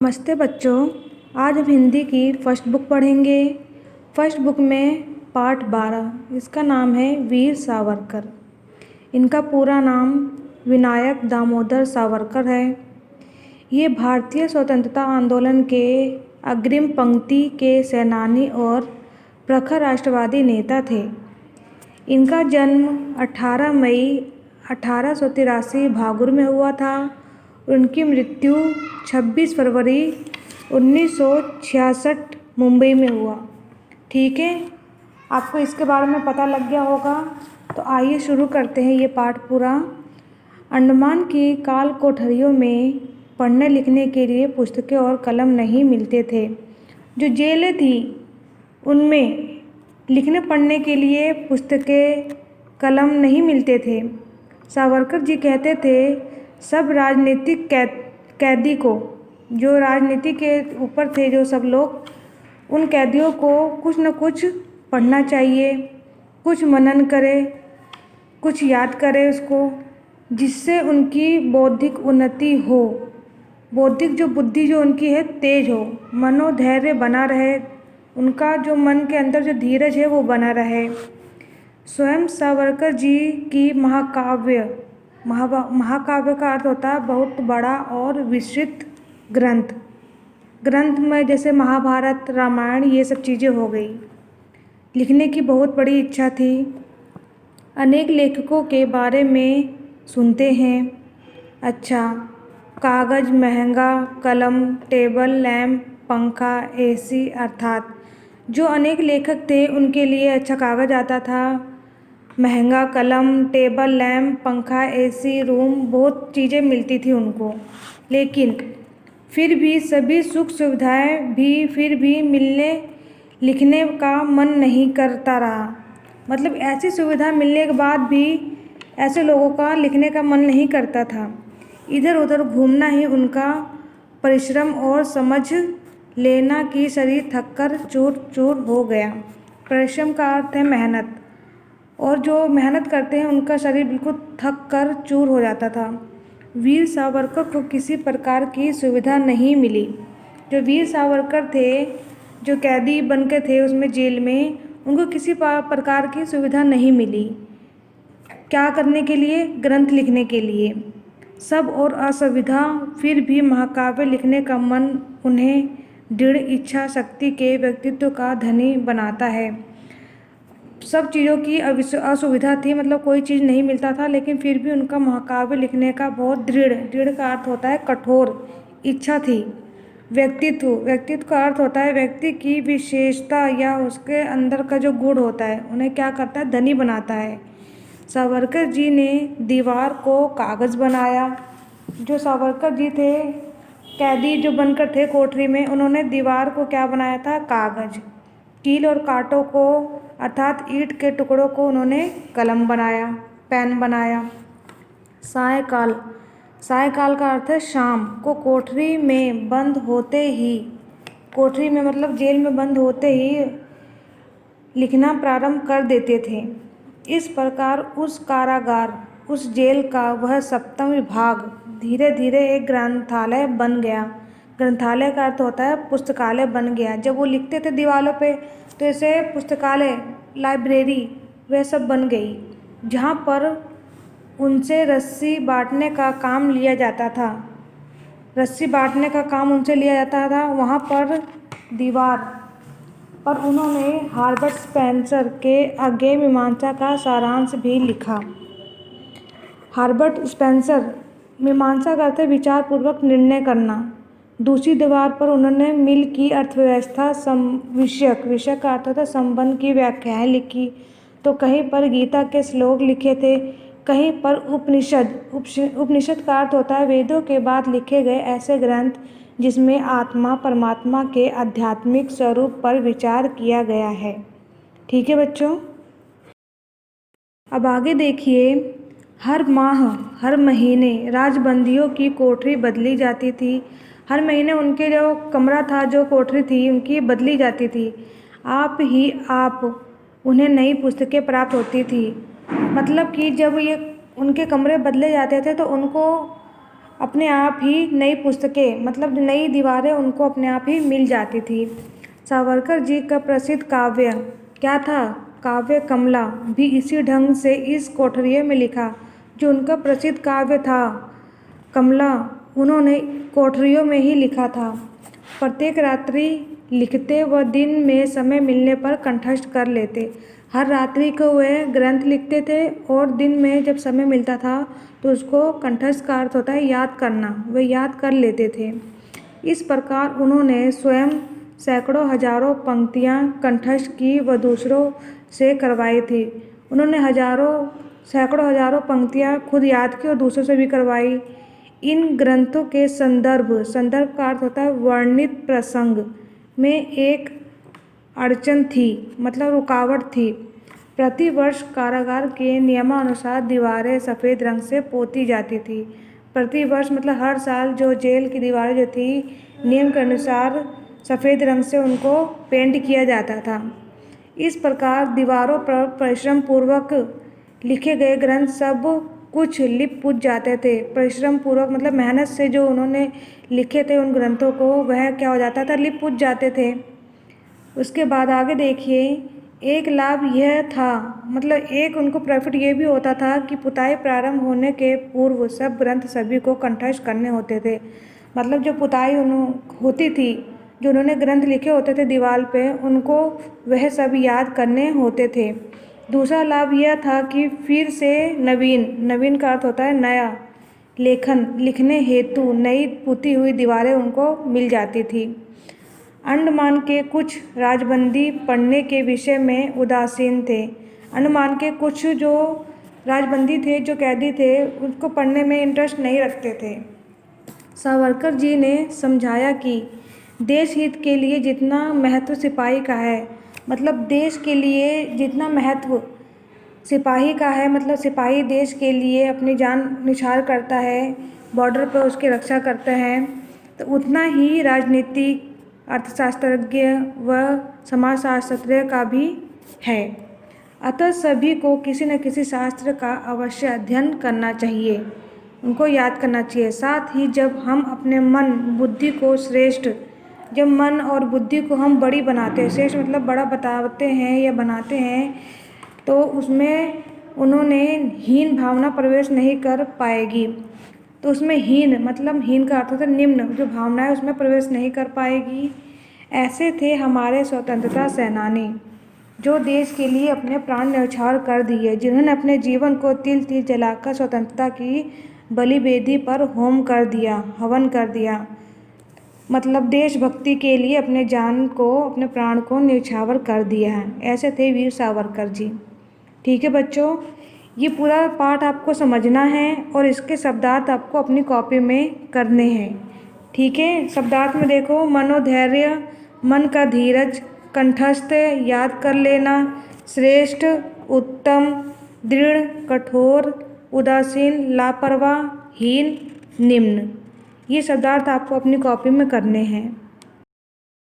नमस्ते बच्चों। आज हम हिंदी की फर्स्ट बुक पढ़ेंगे। फर्स्ट बुक में पार्ट 12, इसका नाम है वीर सावरकर। इनका पूरा नाम विनायक दामोदर सावरकर है। ये भारतीय स्वतंत्रता आंदोलन के अग्रिम पंक्ति के सेनानी और प्रखर राष्ट्रवादी नेता थे। इनका जन्म 18 मई 1883 भागुर में हुआ था। उनकी मृत्यु 26 फरवरी 1966 मुंबई में हुआ। ठीक है, आपको इसके बारे में पता लग गया होगा। तो आइए शुरू करते हैं ये पाठ पूरा। अंडमान की काल कोठरियों में पढ़ने लिखने के लिए पुस्तकें और कलम नहीं मिलते थे। जो जेलें थी उनमें लिखने पढ़ने के लिए पुस्तकें कलम नहीं मिलते थे। सावरकर जी कहते थे, सब राजनीतिक कैदी को, जो राजनीति के ऊपर थे जो सब लोग, उन कैदियों को कुछ न कुछ पढ़ना चाहिए, कुछ मनन करे, कुछ याद करे उसको, जिससे उनकी बौद्धिक उन्नति हो, बौद्धिक जो बुद्धि जो उनकी है तेज हो, मनोधैर्य बना रहे, उनका जो मन के अंदर जो धीरज है वो बना रहे। स्वयं सावरकर जी की महाकाव्य का अर्थ होता है बहुत बड़ा और विस्तृत ग्रंथ में जैसे महाभारत, रामायण, ये सब चीज़ें हो गई। लिखने की बहुत बड़ी इच्छा थी। अनेक लेखकों के बारे में सुनते हैं। अच्छा, कागज़ महंगा, कलम, टेबल लैंप, पंखा, एसी, अर्थात जो अनेक लेखक थे उनके लिए अच्छा कागज़ आता था, महंगा कलम, टेबल लैंप, पंखा, एसी, रूम, बहुत चीज़ें मिलती थी उनको। लेकिन फिर भी सभी सुख सुविधाएं भी फिर भी मिलने लिखने का मन नहीं करता रहा। मतलब ऐसी सुविधा मिलने के बाद भी ऐसे लोगों का लिखने का मन नहीं करता था। इधर उधर घूमना ही उनका परिश्रम और समझ लेना कि शरीर थककर चूर चूर हो गया। परिश्रम का अर्थ है मेहनत, और जो मेहनत करते हैं उनका शरीर बिल्कुल थक कर चूर हो जाता था। वीर सावरकर को किसी प्रकार की सुविधा नहीं मिली। जो वीर सावरकर थे, जो कैदी बन के थे उसमें जेल में, उनको किसी प्रकार की सुविधा नहीं मिली। क्या करने के लिए? ग्रंथ लिखने के लिए। सब और असुविधा, फिर भी महाकाव्य लिखने का मन उन्हें दृढ़ इच्छा शक्ति के व्यक्तित्व का धनी बनाता है। सब चीज़ों की असुविधा थी, मतलब कोई चीज़ नहीं मिलता था, लेकिन फिर भी उनका महाकाव्य लिखने का बहुत दृढ़ का अर्थ होता है कठोर इच्छा थी। व्यक्तित्व का अर्थ होता है व्यक्ति की विशेषता या उसके अंदर का जो गुण होता है, उन्हें क्या करता है? धनी बनाता है। सावरकर जी ने दीवार को कागज़ बनाया। जो सावरकर जी थे, कैदी जो बनकर थे कोठरी में, उन्होंने दीवार को क्या बनाया था? कागज़। कील और कांटों को अर्थात ईंट के टुकड़ों को उन्होंने कलम बनाया, पेन बनाया। सायकाल का अर्थ है शाम को। कोठरी में बंद होते ही, कोठरी में मतलब जेल में बंद होते ही लिखना प्रारंभ कर देते थे। इस प्रकार उस कारागार, उस जेल का वह 7वां विभाग धीरे धीरे एक ग्रंथालय बन गया। ग्रंथालय का अर्थ होता है पुस्तकालय बन गया। जब वो लिखते थे दीवारों पे तो ऐसे पुस्तकालय, लाइब्रेरी वह सब बन गई, जहाँ पर उनसे रस्सी बांटने का काम लिया जाता था। रस्सी बांटने का काम उनसे लिया जाता था। वहाँ पर दीवार पर उन्होंने हर्बर्ट स्पेंसर के अज्ञेय मीमांसा का सारांश भी लिखा। हर्बर्ट स्पेंसर, मीमांसा का अर्थ है विचारपूर्वक निर्णय करना। दूसरी दीवार पर उन्होंने मिल की अर्थव्यवस्था विषय का अर्थ होता है संबंध की व्याख्याएं लिखी। तो कहीं पर गीता के श्लोक लिखे थे, कहीं पर उपनिषद का अर्थ होता है वेदों के बाद लिखे गए ऐसे ग्रंथ जिसमें आत्मा परमात्मा के आध्यात्मिक स्वरूप पर विचार किया गया है। ठीक है बच्चों, अब आगे देखिए। हर माह, हर महीने राजबंदियों की कोठरी बदली जाती थी। हर महीने उनके जो कमरा था, जो कोठरी थी, उनकी बदली जाती थी। आप उन्हें नई पुस्तकें प्राप्त होती थी। मतलब कि जब ये उनके कमरे बदले जाते थे तो उनको अपने आप ही नई पुस्तकें मतलब नई दीवारें उनको अपने आप ही मिल जाती थी। सावरकर जी का प्रसिद्ध काव्य क्या था? काव्य कमला भी इसी ढंग से इस कोठरिये में लिखा। जो उनका प्रसिद्ध काव्य था कमला, उन्होंने कोठरियों में ही लिखा था। प्रत्येक रात्रि लिखते व दिन में समय मिलने पर कंठस्थ कर लेते। हर रात्रि को वह ग्रंथ लिखते थे और दिन में जब समय मिलता था तो उसको कंठस्थ का अर्थ होता है याद करना, वे याद कर लेते थे। इस प्रकार उन्होंने स्वयं सैकड़ों हजारों पंक्तियाँ कंठस्थ की व दूसरों से करवाई थी। उन्होंने सैकड़ों हजारों पंक्तियाँ खुद याद की और दूसरों से भी करवाई। इन ग्रंथों के संदर्भ का अर्थ होता है वर्णित प्रसंग में एक अड़चन थी, मतलब रुकावट थी। प्रतिवर्ष कारागार के नियमानुसार दीवारें सफ़ेद रंग से पोती जाती थी। प्रतिवर्ष मतलब हर साल जो जेल की दीवारें जो थी नियम के अनुसार सफ़ेद रंग से उनको पेंट किया जाता था। इस प्रकार दीवारों पर परिश्रम पूर्वक लिखे गए ग्रंथ सब कुछ लिप पुट जाते थे। परिश्रम पूर्वक मतलब मेहनत से जो उन्होंने लिखे थे उन ग्रंथों को, वह क्या हो जाता था, लिप पुट जाते थे। उसके बाद आगे देखिए, एक लाभ यह था मतलब एक उनको प्रॉफिट ये भी होता था कि पुताई प्रारंभ होने के पूर्व सब ग्रंथ सभी को कंठस्थ करने होते थे। मतलब जो पुताई होती थी, जो उन्होंने ग्रंथ लिखे होते थे दीवार पे, उनको वह सब याद करने होते थे। दूसरा लाभ यह था कि फिर से नवीन का अर्थ होता है नया लिखने हेतु नई पुती हुई दीवारें उनको मिल जाती थी। अंडमान के कुछ राजबंदी पढ़ने के विषय में उदासीन थे। अंडमान के कुछ जो राजबंदी थे, जो कैदी थे, उसको पढ़ने में इंटरेस्ट नहीं रखते थे। सावरकर जी ने समझाया कि देश हित के लिए जितना महत्व सिपाही का है, मतलब देश के लिए जितना महत्व सिपाही का है, मतलब सिपाही देश के लिए अपनी जान न्यौछावर करता है, बॉर्डर पर उसकी रक्षा करते हैं, तो उतना ही राजनीतिक अर्थशास्त्रज्ञ व समाजशास्त्रज्ञ का भी है। अतः सभी को किसी न किसी शास्त्र का अवश्य अध्ययन करना चाहिए, उनको याद करना चाहिए। साथ ही जब हम अपने मन और बुद्धि को हम बड़ी बनाते हैं, श्रेष्ठ मतलब बड़ा बताते हैं या बनाते हैं, तो उसमें उन्होंने हीन भावना प्रवेश नहीं कर पाएगी। तो उसमें हीन का अर्थ होता है निम्न, जो भावना है उसमें प्रवेश नहीं कर पाएगी। ऐसे थे हमारे स्वतंत्रता सेनानी जो देश के लिए अपने प्राण न्यौछावर कर दिए, जिन्होंने अपने जीवन को तिल तिल जलाकर स्वतंत्रता की बलिवेदी पर हवन कर दिया। मतलब देशभक्ति के लिए अपने प्राण को न्यौछावर कर दिया है। ऐसे थे वीर सावरकर जी। ठीक है बच्चों, ये पूरा पाठ आपको समझना है और इसके शब्दार्थ आपको अपनी कॉपी में करने हैं। ठीक है, शब्दार्थ में देखो, मनोधैर्य, मन का धीरज, कंठस्थ, याद कर लेना, श्रेष्ठ, उत्तम, दृढ़, कठोर, उदासीन, लापरवाह, हीन, निम्न। ये शब्दार्थ आपको अपनी कॉपी में करने हैं।